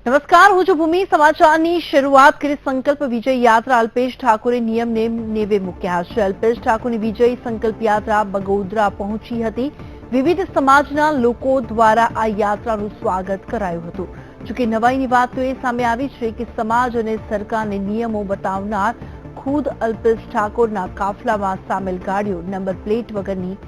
નમસ્કાર, હું છું ભૂમિ. સમાચારની શરૂઆત કરી સંકલ્પ વિજય યાત્રા અલ્પેશ ઠાકોરે નિયમને નેવે મૂક્યા છે. અલ્પેશ ઠાકોરની વિજય સંકલ્પ યાત્રા બગોદરા પહોંચી હતી. વિવિધ સમાજના લોકો દ્વારા આ યાત્રાનું સ્વાગત કરાયું હતું. જોકે નવાઈની વાત તો એ સામે આવી છે કે સમાજ અને સરકારને નિયમો બતાવનાર ખુદ અલ્પેશ ઠાકોરના કાફલામાં સામેલ ગાડીઓ નંબર પ્લેટ વગરની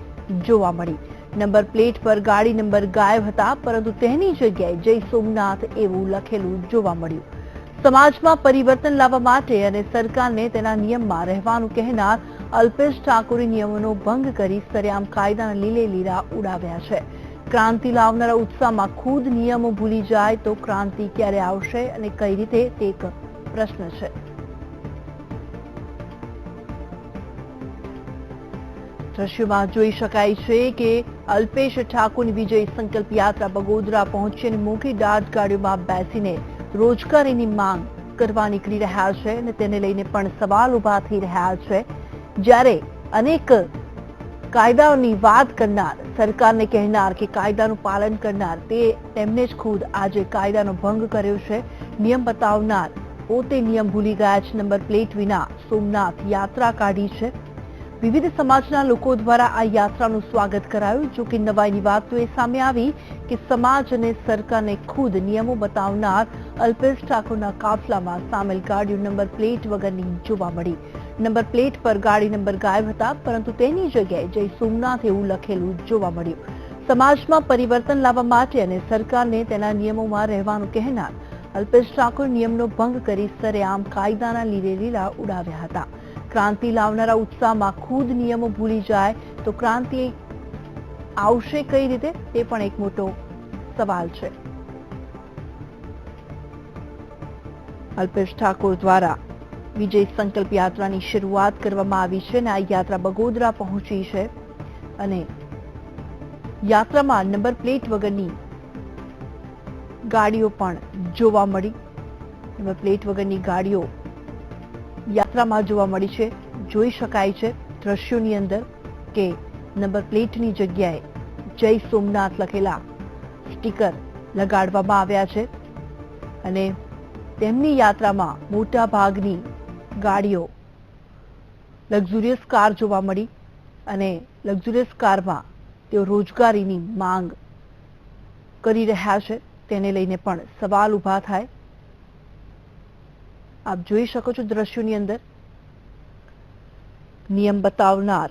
જોવા મળી. નંબર પ્લેટ પર ગાડી નંબર ગાયબ હતા, પરંતુ તેની જગ્યાએ જય સોમનાથ એવું લખેલું જોવા મળ્યું. સમાજમાં પરિવર્તન લાવવા માટે અને સરકારને તેના નિયમમાં રહેવાનું કહેનાર અલ્પેશ ઠાકોરે નિયમોનો ભંગ કરી સરેઆમ કાયદાના લીલે લીરા ઉડાવ્યા છે. ક્રાંતિ લાવનારા ઉત્સાહમાં ખુદ નિયમો ભૂલી જાય તો ક્રાંતિ ક્યારે આવશે અને કઈ રીતે, તે એક પ્રશ્ન છે. દ્રશ્યોમાં જોઈ શકાય છે કે અલ્પેશ ઠાકોરની વિજય સંકલ્પ યાત્રા બગોદરા પહોંચી અને મોટી દાટ ગાડીઓમાં બેસીને રોજગારીની માંગ કરવા નીકળી રહ્યા છે અને તેને લઈને પણ સવાલ ઉભા થઈ રહ્યા છે. જ્યારે અનેક કાયદાઓની વાત કરનાર, સરકારને કહેનાર કે કાયદાનું પાલન કરનાર, તેમને જ ખુદ આજે કાયદાનો ભંગ કર્યો છે. નિયમ બતાવનાર પોતે નિયમ ભૂલી ગયા છે. નંબર પ્લેટ વિના સોમનાથ યાત્રા કાઢી છે. વિવિધ સમાજના લોકો દ્વારા આ યાત્રાનું સ્વાગત કરાયું. જો કે નવાઈની વાત તો એ સામે આવી કે સમાજ અને સરકારને ખુદ નિયમો બતાવનાર અલ્પેશ ઠાકોરના કાફલામાં સામેલ ગાડીઓ નંબર પ્લેટ વગરની જોવા મળી. નંબર પ્લેટ પર ગાડી નંબર ગાયબ હતા, પરંતુ તેની જગ્યાએ જય સોમનાથ એવું લખેલું જોવા મળ્યું. સમાજમાં પરિવર્તન લાવવા માટે અને સરકારને તેના નિયમોમાં રહેવાનું કહેનાર અલ્પેશ ઠાકોર નિયમનો ભંગ કરી સરેઆમ કાયદાના લીલે લીલા ઉડાવ્યા હતા. ક્રાંતિ લાવનારા ઉત્સાહમાં ખુદ નિયમો ભૂલી જાય તો ક્રાંતિ આવશે કઈ રીતે, તે પણ એક મોટો સવાલ છે. અલ્પેશ ઠાકોર દ્વારા વિજય સંકલ્પ યાત્રાની શરૂઆત કરવામાં આવી છે અને આ યાત્રા બગોદરા પહોંચી છે અને યાત્રામાં નંબર પ્લેટ વગરની ગાડીઓ પણ જોવા મળી. નંબર પ્લેટ વગરની ગાડીઓ યાત્રામાં જોવા મળી છે. જોઈ શકાય છે દ્રશ્યોની અંદર કે નંબર પ્લેટની જગ્યાએ જય સોમનાથ લખેલા સ્ટીકર લગાડવામાં આવ્યા છે અને તેમની યાત્રામાં મોટા ભાગની ગાડીઓ લક્ઝુરિયસ કાર જોવા મળી અને લક્ઝુરિયસ કારમાં તેઓ રોજગારીની માંગ કરી રહ્યા છે. તેને લઈને પણ સવાલ ઉભા થાય. આપ જોઈ શકો છો દ્રશ્યોની અંદર નિયમ બતાવનાર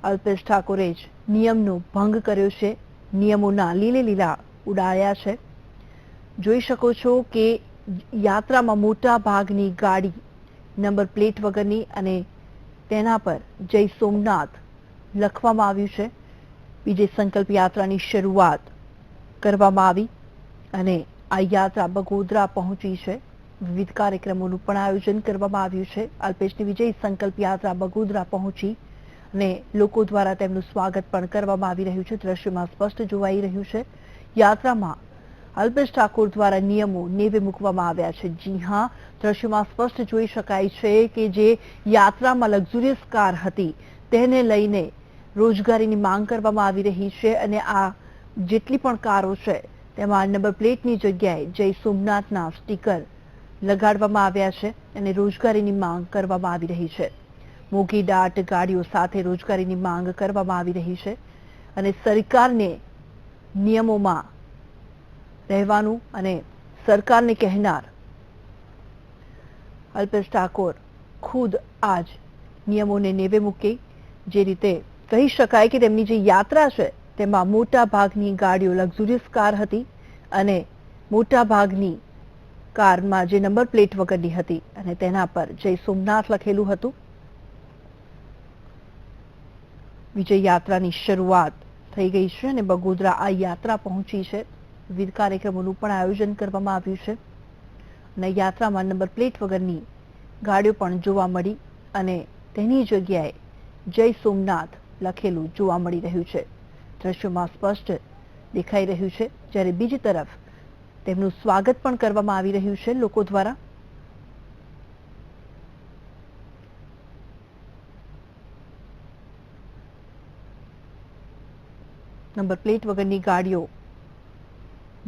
અલ્પેશ ઠાકોરે જ નિયમનો ભંગ કર્યો છે. નિયમોના લીલે લીલા ઉડાયા છે. જોઈ શકો છો કે યાત્રામાં મોટા ભાગની ગાડી નંબર પ્લેટ વગરની અને તેના પર જય સોમનાથ લખવામાં આવ્યું છે. વિજય સંકલ્પ યાત્રાની શરૂઆત કરવામાં આવી અને આ યાત્રા બગોદરા પહોંચી છે. વિવિધ કાર્યક્રમોનું પણ આયોજન કરવામાં આવ્યું છે. અલ્પેશની વિજય સંકલ્પ યાત્રા બગોદરા પહોંચી અને લોકો દ્વારા તેમનું સ્વાગત પણ કરવામાં આવી રહ્યું છે. દ્રશ્યમાં સ્પષ્ટ જોવાઈ રહ્યું છે. યાત્રામાં અલ્પેશ ઠાકોર દ્વારા નિયમો નેવે મૂકવામાં આવ્યા છે. જી હા, દ્રશ્યમાં સ્પષ્ટ જોઈ શકાય છે કે જે યાત્રામાં લક્ઝુરિયસ કાર હતી તેને લઈને રોજગારીની માંગ કરવામાં આવી રહી છે અને આ જેટલી પણ કારો છે તેમાં નંબર પ્લેટની જગ્યાએ જય સોમનાથના સ્ટીકર લગાડવામાં આવ્યા છે અને રોજગારીની માંગ કરવામાં આવી રહી છે. મોંઘી દાટ ગાડીઓ સાથે રોજગારીની માંગ કરવામાં આવી રહી છે અને સરકારને નિયમોમાં રહેવાનું અને સરકારને કહેનાર અલ્પેશ ઠાકોર ખુદ આજ નિયમોને નેવે મૂકી. જે રીતે કહી શકાય કે તેમની જે યાત્રા છે તેમાં મોટા ભાગની ગાડીઓ લક્ઝુરિયસ કાર હતી અને મોટા ભાગની કારમાં જે નંબર પ્લેટ વગરની હતી અને તેના પર જય સોમનાથ લખેલું હતું. વિજય યાત્રાની શરૂઆત થઈ ગઈ છે અને બગોદરા આ યાત્રા પહોંચી છે. વિવિધ કાર્યક્રમોનું પણ આયોજન કરવામાં આવ્યું છે અને યાત્રામાં નંબર પ્લેટ વગરની ગાડીઓ પણ જોવા મળી અને તેની જગ્યાએ જય સોમનાથ લખેલું જોવા મળી રહ્યું છે. દ્રશ્યોમાં સ્પષ્ટ દેખાઈ રહ્યું છે. જ્યારે બીજી તરફ તેમનું સ્વાગત પણ કરવામાં આવી રહ્યું છે લોકો દ્વારા. નંબર પ્લેટ વગરની ગાડીઓ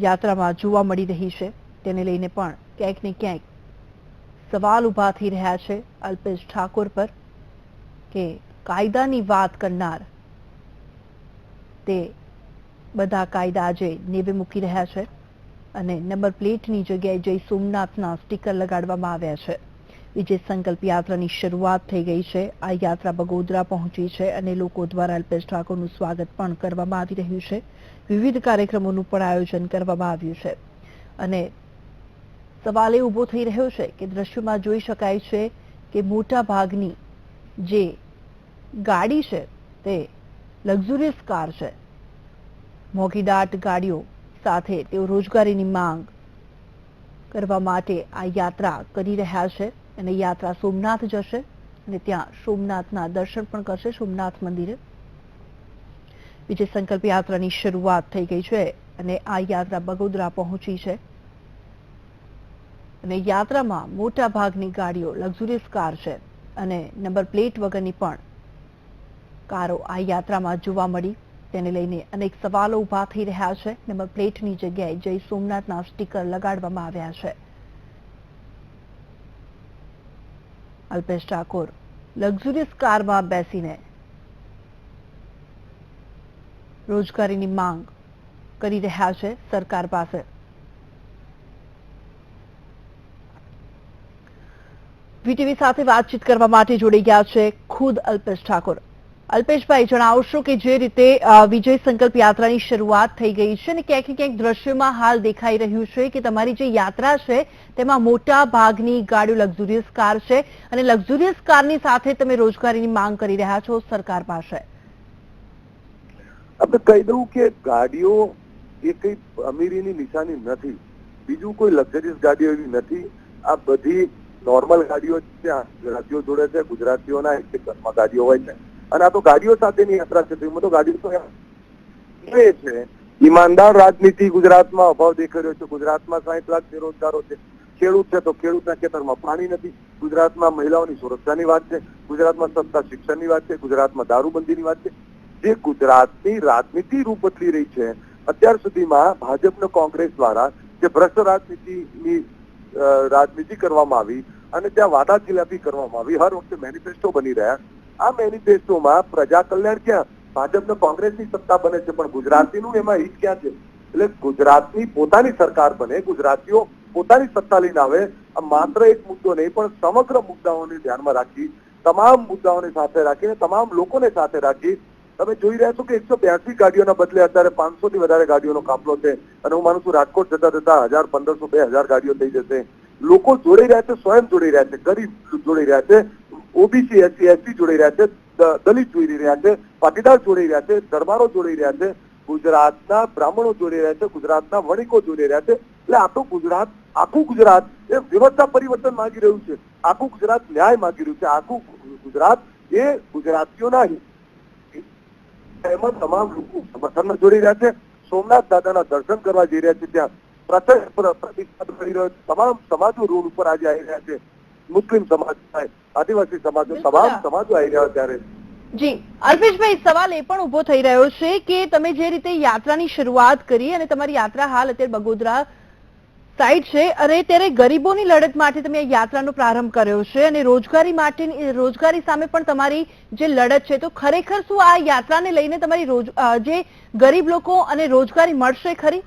યાત્રામાં જોવા મળી રહી છે. તેને લઈને પણ ક્યાંક ને ક્યાંક સવાલ ઉભા થઈ રહ્યા છે અલ્પેશ ઠાકોર પર કે કાયદાની વાત કરનાર તે બધા કાયદા આજે નેવે મૂકી રહ્યા છે અને નંબર પ્લેટની જગ્યાએ જય સોમનાથના સ્ટીકર લગાડવામાં આવ્યા છે. વિજય સંકલ્પ યાત્રાની શરૂઆત થઈ ગઈ છે. આ યાત્રા બગોદરા પહોંચી છે અને લોકો દ્વારા અલ્પેશ ઠાકોરનું સ્વાગત પણ કરવામાં આવી રહ્યું છે. વિવિધ કાર્યક્રમોનું પણ આયોજન કરવામાં આવ્યું છે અને સવાલ એ ઉભો થઈ રહ્યો છે કે દ્રશ્યોમાં જોઈ શકાય છે કે મોટા ભાગની જે ગાડી છે તે લક્ઝુરિયસ કાર છે. મોંઘીદાટ ગાડીઓ સાથે તેઓ રોજગારીની માંગ કરવા માટે આ યાત્રા કરી રહ્યા છે અને યાત્રા સોમનાથ જશે અને ત્યાં સોમનાથના દર્શન પણ કરશે. સોમનાથ મંદિરે વિજય સંકલ્પ યાત્રાની શરૂઆત થઈ ગઈ છે અને આ યાત્રા બગોદરા પહોંચી છે અને યાત્રામાં મોટા ભાગની ગાડીઓ લક્ઝુરિયસ કાર છે અને નંબર પ્લેટ વગરની પણ કારો આ યાત્રામાં જોવા મળી. તેને લઈને અનેક સવાલો ઉભા થઈ રહ્યા છે. નંબર પ્લેટની જગ્યાએ જય સોમનાથના સ્ટીકર લગાડવામાં આવ્યા છે. અલ્પેશ ઠાકોર લક્ઝુરિયસ કારમાં બેસીને રોજગારીની માંગ કરી રહ્યા છે સરકાર પાસે. વીટીવી સાથે વાતચીત કરવા માટે જોડી ગયા છે ખુદ અલ્પેશ ઠાકોર. અલ્પેશભાઈ, જણાવશો કે જે રીતે વિજય સંકલ્પ યાત્રાની શરૂઆત થઈ ગઈ છે અને ક્યાંક ને ક્યાંક દ્રશ્યોમાં હાલ દેખાઈ રહ્યું છે કે તમારી જે યાત્રા છે તેમાં મોટા ભાગની ગાડીઓ લક્ઝુરિયસ કાર છે અને લક્ઝુરિયસ કારની સાથે તમે રોજગારીની માંગ કરી રહ્યા છો સરકાર પાસે. આપણે કહી દઉં કે ગાડીઓ એ કઈ અમીરીની નિશાની નથી. બીજું કોઈ લક્ઝરિયસ ગાડીઓ એવી નથી. આ બધી નોર્મલ ગાડીઓ છે. ગુજરાતીઓ જોડે છે, ગુજરાતીઓના એક ઘરમાં ગાડીઓ હોય છે અને આ તો ગાડીઓ સાથેની યાત્રા છે. તો ગાડીઓ તો છે. ઈમાનદાર રાજનીતિ ગુજરાતમાં અભાવ દેખાઈ રહ્યો છે. ગુજરાતમાં 60 લાખ બેરોજગારો છે. ખેડૂત છે તો ખેડૂતના ખેતરમાં પાણી નથી. ગુજરાતમાં મહિલાઓની સુરક્ષાની વાત છે. ગુજરાતમાં સસ્તા શિક્ષણની વાત છે. ગુજરાતમાં દારૂબંધીની વાત છે. જે ગુજરાતની રાજનીતિ રૂપ બદલી રહી છે. અત્યાર સુધીમાં ભાજપ અને કોંગ્રેસ દ્વારા જે ભ્રષ્ટ રાજનીતિ કરવામાં આવી અને ત્યાં વાદાખિલાફી કરવામાં આવી. હર વખતે મેનિફેસ્ટો બની રહ્યા. આ મેનિફેસ્ટોમાં પ્રજા કલ્યાણ ક્યાં? ભાજપ ને કોંગ્રેસની સત્તા બને છે પણ ગુજરાતીનું એમાં હિત ક્યાં છે? એટલે ગુજરાતની પોતાની સરકાર બને, ગુજરાતીઓ પોતાની સત્તા લઈને આવે. આ માત્ર એક મુદ્દો નહીં પણ સમગ્ર મુદ્દાઓને ધ્યાનમાં રાખી, તમામ મુદ્દાઓને સાથે રાખીને તમામ લોકોને સાથે રાખી તમે જોઈ રહ્યા છો કે 182 ગાડીઓના બદલે અત્યારે 500 થી વધારે ગાડીઓનો કાફલો છે અને હું માનું છું રાજકોટ જતા જતા 1000, 1500, 2000 ગાડીઓ થઈ જશે. લોકો જોડી રહ્યા છે, સ્વયં જોડી રહ્યા છે, ગરીબ જોડી રહ્યા છે, ઓબીસી, એસસી જોડી રહ્યા છે, દલિત જોડી રહ્યા છે, પાટીદાર જોડી રહ્યા છે, દરબારો જોડી રહ્યા છે, ગુજરાતના બ્રાહ્મણો જોડી રહ્યા છે, ગુજરાતના વણિકો જોડી રહ્યા છે. એટલે આખું ગુજરાત એ વ્યવસ્થા પરિવર્તન માંગી રહ્યું છે. આખું ગુજરાત ન્યાય માંગી રહ્યું છે. આખું ગુજરાત એ ગુજરાતીઓના એમાં તમામ લોકો સમર્થનમાં જોડી રહ્યા છે. સોમનાથ દાદાના દર્શન કરવા જઈ રહ્યા છે. ત્યાં પ્રતિષ્ઠા કરી રહ્યો છે. તમામ સમાજો રોડ ઉપર આજે આવી રહ્યા છે. મુસ્લિમ સમાજ થાય, આદિવાસી સમાજો, તમામ સમાજો આવી રહ્યા ત્યારે. જી અલ્પેશભાઈ, સવાલ એ પણ ઉભો થઈ રહ્યો છે કે તમે જે રીતે યાત્રાની શરૂઆત કરી અને તમારી યાત્રા હાલ અત્યારે બગોદરા સાઈડ છે અને ત્યારે ગરીબોની લડત માટે તમે આ યાત્રાનો પ્રારંભ કર્યો છે અને રોજગારી સામે પણ તમારી જે લડત છે, તો ખરેખર શું આ યાત્રાને લઈને તમારી જે ગરીબ લોકો અને રોજગારી મળશે ખરી?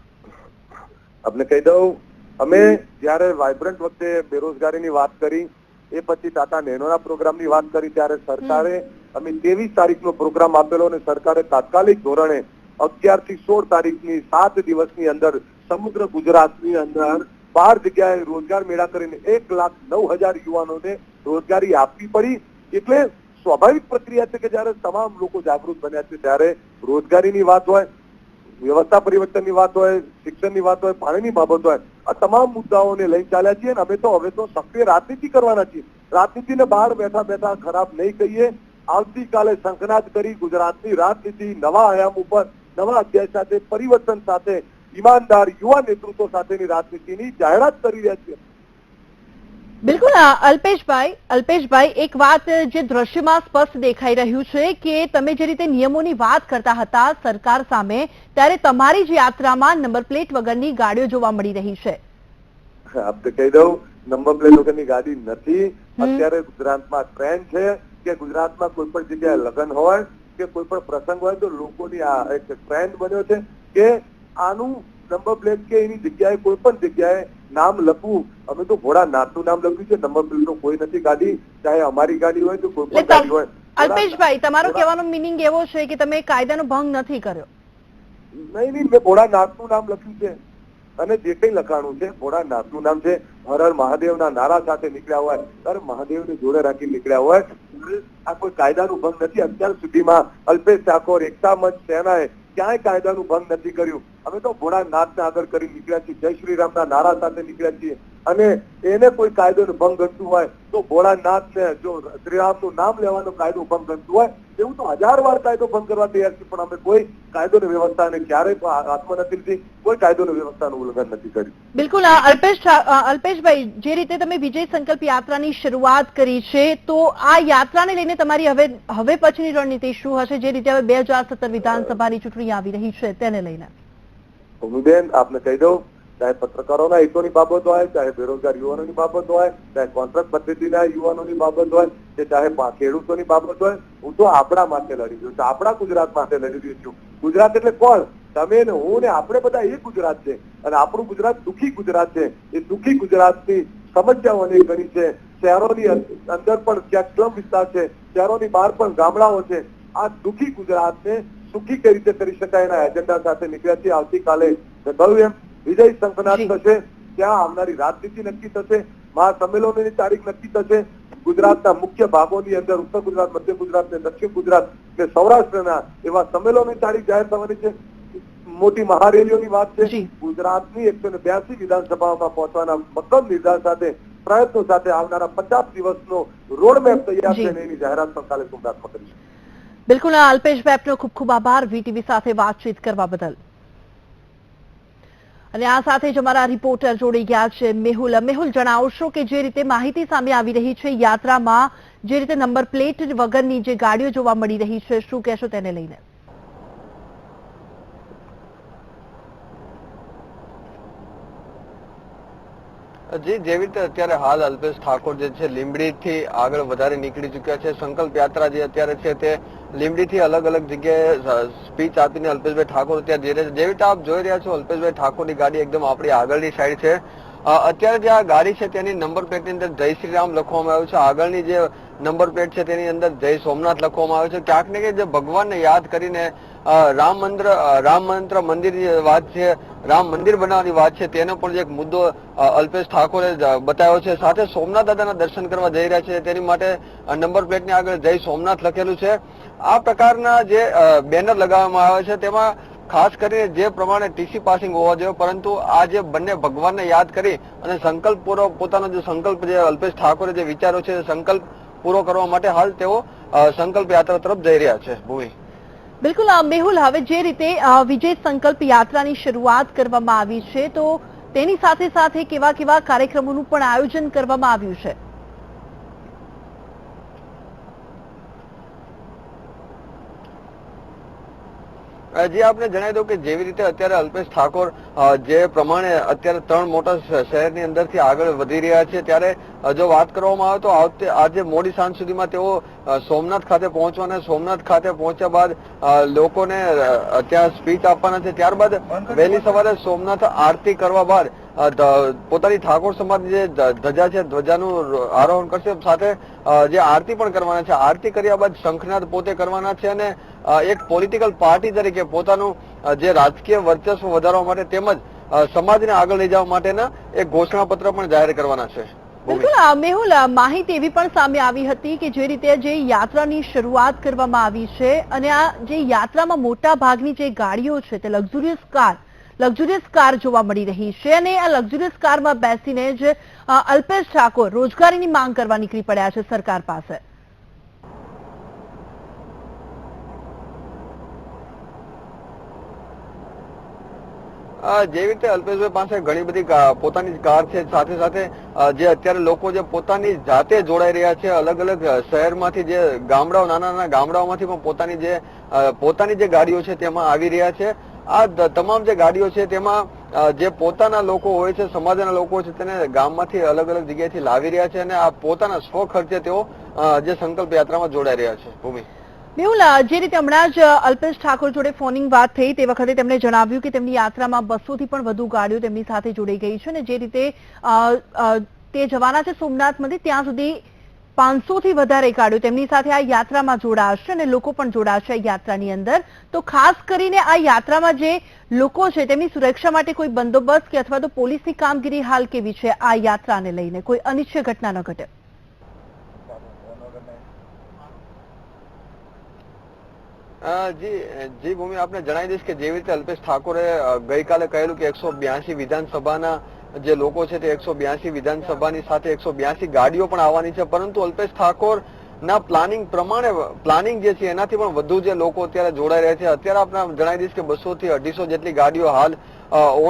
આપને કહી દઉં, અમે જયારે વાઇબ્રન્ટ વખતે બેરોજગારીની વાત કરી, એ પછી ટાટા નેનોના પ્રોગ્રામની વાત કરી, ત્યારે સરકારે અમે 23 તારીખનો પ્રોગ્રામ આપેલો અને સરકારે તાત્કાલિક ધોરણે 11 થી 16 તારીખની 7 દિવસની અંદર સમગ્ર ગુજરાતની અંદર 12 જગ્યાએ રોજગાર મેળા કરીને 1,09,000 યુવાનોને રોજગારી આપવી પડી. એટલે સ્વાભાવિક પ્રક્રિયા છે કે જયારે તમામ લોકો જાગૃત બન્યા છે ત્યારે રોજગારીની વાત હોય, વ્યવસ્થા પરિવર્તનની વાત હોય, શિક્ષણની વાત હોય, પાણીની બાબત હોય, આ તમામ મુદ્દાઓને લઈ ચાલ્યા છીએ અને હવે તો સક્રિય રાજનીતિ કરવાના છીએ. રાજનીતિને બહાર બેઠા બેઠા ખરાબ નહીં કહીએ. આવતીકાલે શંખનાદ કરી ગુજરાતની રાજનીતિ નવા આયામ ઉપર, નવા અધ્યાય સાથે, પરિવર્તન સાથે, ઈમાનદાર યુવા નેતૃત્વ સાથેની રાજનીતિની જાહેરાત કરી રહ્યા છીએ. બિલકુલ અલ્પેશભાઈ, એક વાત જે દ્રશ્યમાં સ્પષ્ટ દેખાઈ રહ્યું છે કે તમે જે રીતે નિયમોની વાત કરતા હતા સરકાર સામે, ત્યારે તમારી જ યાત્રામાં નંબર પ્લેટ વગરની ગાડીઓ જોવા મળી રહી છે. આપણે કહી દઉં, નંબર પ્લેટ વગરની ગાડી નથી. અત્યારે ગુજરાતમાં ટ્રેન્ડ છે કે ગુજરાતમાં કોઈ પણ જગ્યાએ લગ્ન હોય કે કોઈ પણ પ્રસંગ હોય તો લોકોની આ એક ટ્રેન્ડ બન્યો છે કે આનું નંબર પ્લેટ કે એની જગ્યાએ કોઈ પણ જગ્યાએ નામ લખવું. અમે તો ભોળાનાથનું નામ લખ્યું છે, નંબર પ્લેટ તો કોઈ નથી ગાડી, ચાહે અમારી ગાડી હોય તો કોઈ પણ ગાડી હોય. અલ્પેશભાઈ, તમારો કહેવાનો મિનિંગ એવો છે કે તમે કાયદાનો ભંગ નથી કર્યો? નહીં, મેં ભોળાનાથનું નામ લખ્યું છે અને જે કઈ લખાણું છે ભોળાનાથનું નામ છે. હર હર મહાદેવના નારા સાથે નીકળ્યા હોય, હર મહાદેવને જોડે રાખી નીકળ્યા હોય. આ કોઈ કાયદાનું ભંગ નથી. અત્યાર સુધીમાં અલ્પેશ ઠાકોર, એકતા મંચ, સેનાએ ક્યાંય કાયદાનું ભંગ નથી કર્યું. અમે તો ભોળાનાથને આગળ કરી નીકળ્યા છીએ, જય શ્રી રામના નારા સાથે નીકળ્યા છીએ. અને એને કોઈ કાયદોનો ભંગ ગણતું હોય તો ભોળાનાથને જો શ્રીરામનું નામ લેવાનો કાયદો ભંગ ગણતું હોય એવું તો 1000 વાર કાયદો ભંગ કરવા તૈયાર છે. પણ અમે કોઈ કાયદોની વ્યવસ્થાને ક્યારેય હાથમાં નથી લીધી, કોઈ કાયદોની વ્યવસ્થાનું ઉલ્લંઘન નથી કર્યું. બિલકુલ. અલ્પેશભાઈ, જે રીતે તમે વિજય સંકલ્પ યાત્રાની શરૂઆત કરી છે, તો આ યાત્રાને લઈને તમારી હવે પછીની રણનીતિ શું હશે? જે રીતે હવે 2017 વિધાનસભાની ચૂંટણી આવી રહી છે તેને લઈને. ભૂમિબેન, આપને કહી દઉં, ચાહે પત્રકારોના હિતોની બાબત હોય, ચાહે બેરોજગાર યુવાનોની બાબત હોય, ચાહે કોન્ટ્રાક્ટ પદ્ધતિના યુવાનોની બાબત હોય કે ચાહે ખેડૂતોની બાબત હોય, હું તો આપણા માટે લડી રહ્યો છું, આપણા ગુજરાત માટે લડી રહ્યો છું. ગુજરાત એટલે કોણ? તમે ને હું ને આપણે બધા એ ગુજરાત છે. અને આપણું ગુજરાત દુઃખી ગુજરાત છે. એ દુઃખી ગુજરાતની સમસ્યાઓ અનેક ઘણી છે. શહેરોની અંદર પણ ક્યાંક સ્લમ વિસ્તાર છે, શહેરોની બહાર પણ ગામડાઓ છે. આ દુઃખી ગુજરાતને સુખી કઈ રીતે કરી શકાય એના એજન્ડા સાથે નીકળ્યા છે. આવતીકાલે કહ્યું એમ વિજય સંકનાથ થશે, ત્યાં આવનારી રાજનીતિ નક્કી થશે, મહાસંમેલનોની તારીખ નક્કી થશે. ગુજરાતના મુખ્ય ભાગોની અંદર ઉત્તર ગુજરાત, મધ્ય ગુજરાત ને દક્ષિણ ગુજરાત ને સૌરાષ્ટ્રના એવા સંમેલનોની તારીખ જાહેર થવાની છે. મોટી મહારેલીઓની વાત છે. ગુજરાતની 182 વિધાનસભાઓમાં પહોંચવાના મક્કમ નિર્ધાર સાથે, પ્રયત્નો સાથે આવનારા 50 દિવસનો રોડમેપ તૈયાર છે અને એની જાહેરાત પણ કાલે સોમનાથમાં કરીશું. બિલકુલ. અલ્પેશભાઈ, આપનો ખૂબ ખૂબ આભાર વીટીવી સાથે વાતચીત કરવા બદલ. અને આ સાથે જ અમારા રિપોર્ટર જોડી ગયા છે મેહુલ. મેહુલ, જણાવશો કે જે રીતે માહિતી સામે આવી રહી છે, યાત્રામાં જે રીતે નંબર પ્લેટ વગરની જે ગાડીઓ જોવા મળી રહી છે, શું કહેશો તેને લઈને? જી, જેવી રીતે અત્યારે હાલ અલ્પેશ ઠાકોર જે છે લીંબડીથી આગળ વધારે નીકળી ચુક્યા છે. સંકલ્પ યાત્રા જે અત્યારે છે તે લીંબડીથી અલગ અલગ જગ્યાએ સ્પીચ આપીને અલ્પેશભાઈ ઠાકોર અત્યારે જઈ રહ્યા છે. જેવી રીતે આપ જોઈ રહ્યા છો, અલ્પેશભાઈ ઠાકોરની ગાડી એકદમ આપણી આગળની સાઈડ છે. અત્યારે જે આ ગાડી છે તેની નંબર પ્લેટની અંદર જય શ્રી રામ લખવામાં આવ્યું છે. આગળની જે નંબર પ્લેટ છે તેની અંદર જય સોમનાથ લખવામાં આવ્યું છે. ક્યાંક ને ક્યાંક જે ભગવાનને યાદ કરીને રામ મંત્ર મંદિરની વાત છે, રામ મંદિર બનાવવાની વાત છે, તેનો પણ એક મુદ્દો અલ્પેશ ઠાકોરે બતાવ્યો છે. સાથે સોમનાથ દાદાના દર્શન કરવા જઈ રહ્યા છે, તેની માટે નંબર પ્લેટની આગળ જય સોમનાથ લખેલું છે. આ પ્રકારના જે બેનર લગાવવામાં આવે છે તેમાં ખાસ કરીને જે પ્રમાણે ટીસી પાસિંગ હોવા જોઈએ, પરંતુ આ જે બંને ભગવાનને યાદ કરી અને સંકલ્પ પૂરો, પોતાનો જે સંકલ્પ જે અલ્પેશ ઠાકોરે જે વિચારો છે સંકલ્પ પૂરો કરવા માટે હાલ તેઓ સંકલ્પ યાત્રા તરફ જઈ રહ્યા છે. ભૂમિ. બિલકુલ. મેહુલ, હવે જે રીતે વિજય સંકલ્પ યાત્રાની શરૂઆત કરવામાં આવી છે, તો તેની સાથે સાથે કેવા કેવા કાર્યક્રમોનું પણ આયોજન કરવામાં આવ્યું છે? જે આપને જણાવી દઉં કે જેવી રીતે અત્યારે અલ્પેશ ઠાકોર જે પ્રમાણે અત્યારે 3 મોટા શહેરની અંદરથી આગળ વધી રહ્યા છે, ત્યારે જો વાત કરવામાં આવે તો આજે મોડી સાંજ સુધીમાં તેઓ સોમનાથ ખાતે પહોંચવાના. સોમનાથ ખાતે પહોંચ્યા બાદ લોકોને ત્યાં સ્પીચ આપવાના છે. ત્યારબાદ વહેલી સવારે સોમનાથ આરતી કરવા બાદ પોતાની ઠાકોર સમાજની જે ધજા છે ધ્વજાનું આરોહણ કરશે. સાથે જે આરતી પણ કરવાના છે. આરતી કર્યા બાદ શંખનાદ પોતે કરવાના છે અને એક પોલિટિકલ પાર્ટી તરીકે પોતાનું જે રાજકીય વર્ચસ્વ વધારવા માટે તેમજ સમાજને આગળ લઈ જવા માટેના એક ઘોષણાપત્ર પણ જાહેર કરવાના છે. બિલકુલ. મેહુલ, માહિતી એવી પણ સામે આવી હતી કે જે રીતે જે યાત્રાની શરૂઆત કરવામાં આવી છે અને આ જે યાત્રામાં મોટા ભાગની જે ગાડીઓ છે તે લક્ઝુરિયસ કાર જોવા મળી રહી છે અને આ લક્ઝુરિયસ કારમાં બેસીને જ અલ્પેશ ઠાકોર રોજગારીની માંગ કરવા નીકળી પડ્યા છે સરકાર પાસે. જેવી રીતે અલ્પેશભાઈ પાસે ઘણી બધી પોતાની કાર છે, સાથે સાથે જે અત્યારે લોકો જે પોતાની જાતે જોડાઈ રહ્યા છે અલગ અલગ શહેરમાંથી, જે ગામડાઓ, નાના નાના ગામડાઓમાંથી પણ પોતાની જે ગાડીઓ છે તેમાં આવી રહ્યા છે. આ તમામ જે ગાડીઓ છે તેમાં જે પોતાના લોકો હોય છે, સમાજના લોકો છે, તેને ગામમાંથી અલગ અલગ જગ્યાએથી લાવી રહ્યા છે અને આ પોતાના સ્વ ખર્ચે તેઓ જે સંકલ્પ યાત્રામાં જોડાઈ રહ્યા છે. ભૂમિ, મેહુલ, જે રીતે હમણાં જ અલ્પેશ ઠાકોર જોડે ફોનિંગ વાત થઈ તે વખતે તેમણે જણાવ્યું કે તેમની યાત્રામાં 200 થી પણ વધુ ગાડીઓ તેમની સાથે જોડાઈ ગઈ છે અને જે રીતે તે જવાના છે સોમનાથ મંદિર, ત્યાં સુધી 500 થી વધારે ગાડીઓ તેમની સાથે આ યાત્રામાં જોડાશે અને લોકો પણ જોડાશે આ યાત્રાની અંદર. તો ખાસ કરીને આ યાત્રામાં જે લોકો છે તેમની સુરક્ષા માટે કોઈ બંદોબસ્ત કે અથવા તો પોલીસની કામગીરી હાલ કેવી છે આ યાત્રાને લઈને, કોઈ અનિચ્છનીય ઘટના ન ઘટે? જી ભૂમિ, આપને જણાવી દઈશ કે જેવી રીતે અલ્પેશ ઠાકોરે ગઈકાલે કહેલું કે 182 વિધાનસભાના જે લોકો છે તે 182 વિધાનસભાની સાથે 182 ગાડીઓ પણ આવવાની છે, પરંતુ અલ્પેશ ઠાકોર ના પ્લાનિંગ પ્રમાણે પ્લાનિંગ જે છે એનાથી પણ વધુ જે લોકો અત્યારે જોડાઈ રહ્યા છે. અત્યારે આપણે જણાવી દઈશ કે 200 થી 250 જેટલી ગાડીઓ હાલ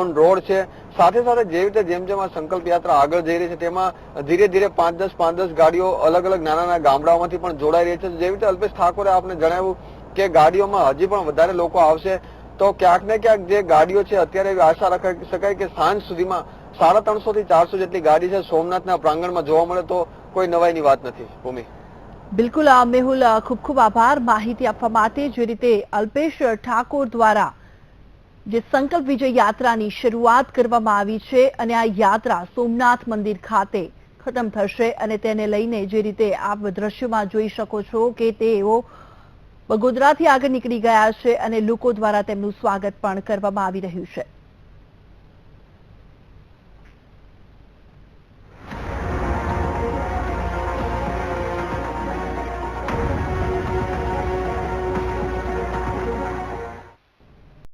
ઓન રોડ છે. સાથે સાથે જેવી રીતે જેમ જેમ આ સંકલ્પ યાત્રા આગળ જઈ રહી છે તેમાં ધીરે ધીરે 5-10 ગાડીઓ અલગ અલગ નાના નાના ગામડાઓમાંથી પણ જોડાઈ રહી છે. જેવી રીતે અલ્પેશ ઠાકોરે આપણે જણાવ્યું કે ગાડીઓમાં હજી પણ વધારે લોકો આવશે, તો ક્યાંક ને ક્યાંક જે ગાડીઓ છે અત્યારે એવી આશા રાખી શકાય કે સાંજ સુધીમાં 350 થી 400 જેટલી ગાડી છે સોમનાથના પ્રાંગણમાં જોવા મળે તો કોઈ નવાઈની વાત નથી. ભૂમિ, બિલકુલ મેહુલ, ખૂબ ખૂબ આભાર માહિતી આપવા માટે. જે રીતે અલ્પેશ ઠાકોર દ્વારા જે સંકલ્પ વિજય યાત્રાની શરૂઆત કરવામાં આવી છે અને આ યાત્રા સોમનાથ મંદિર ખાતે ખતમ થશે અને તેને લઈને જે રીતે આપ દ્રશ્યોમાં જોઈ શકો છો કે તેઓ બગોદરાથી આગળ નીકળી ગયા છે અને લોકો દ્વારા તેમનું સ્વાગત પણ કરવામાં આવી રહ્યું છે.